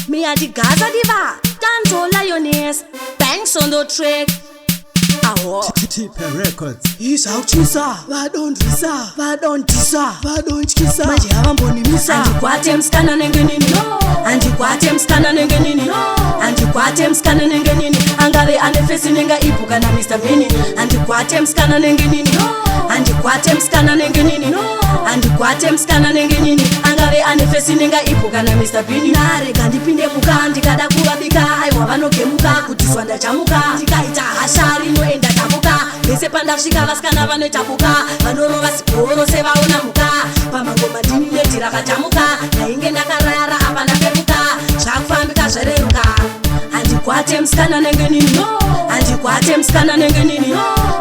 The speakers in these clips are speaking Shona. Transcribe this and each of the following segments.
Me and the Gaza diva, Danzo lioness, banks on the track. Aho. Tipe Records. Izauchisa, vadondisa, vadondisa, vadonchisa. Manje havambonimisa. Andikwate msikana nengenini. Andikwate msikana nengenini. Andikwate msikana nengenini. Angave anefesi nenga ipuka na Mr. Vini. Andikwate msikana nengenini. Andikwate msikana nengenini. Andikwate msikana nengenini. Angave anefesi nenga ipuka na Mr. Vini. Narega ndipinde muka ndikada kuvabika. Aiwa vanogemuka kutiswa ndachamuka. Ndikaita hashari noenda tamuka. Vese pandasvika vasikana vanotabuka. Vanorova siporo sevaona muka. Pamangoma ndini leti rakachamuka. Ndainge ndakarara apa ndaperuka. Zvakufambika zvereruka. Andikwate msikana nengenini. Andikwate msikana nengenini.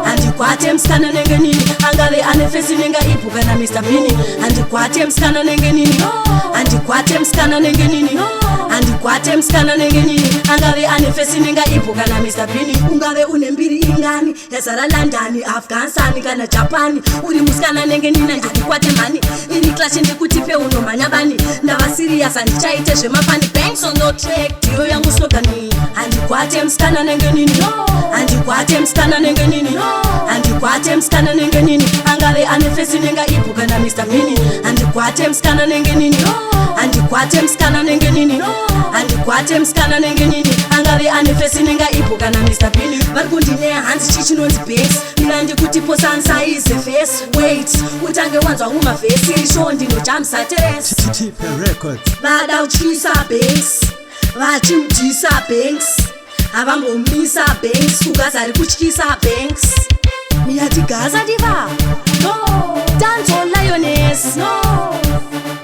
Andikwate msikana nengenini. Angave anefesi nenga ipuka na Mr. Vini. Andikwate msikana nengenini. Andikwate msikana nengenini. Andikwate msikana nengenini. Angave anefesi nenga ipuka na Mr. Vini. Ungave une mbiri ingani yazara London, Afghanistan kana Japan. Uri musikana nengenini ndikukwate mani. Iri clash ndikutipe unomanya bani. Ndava serious andichaite zvemafani. Banks on the track ndiyo yangu slogani. Andikwate msikana nengenini. Andikwate msikana nengenini. Andikwate msikana nengenini. Angave anefesi nenga ipuka na Mr. Vini. Andikwate msikana nengenini. Andikwate msikana nengenini. Andikwate msikana nengenini. Angave anefesi nenga ipuka na Mr. Vini. Varikundine hanzi chichinonzi Banks. Mina ndikuti sansa is a face. Wait, utange wanzwa umavhesi. Show ndinojamsa test. Tipe Records. Vada uchisa Banks, vachimudhisa Banks, havambomisa Banks, kugaza ari kutyisa Banks. Miyati Gaza diva, no. Danzo lioness, no.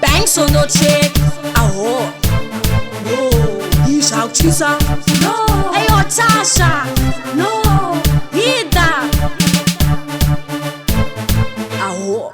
Banks on the track, aho, no. Izauchisa, no. Ayo Tasha, no. Hida, aho.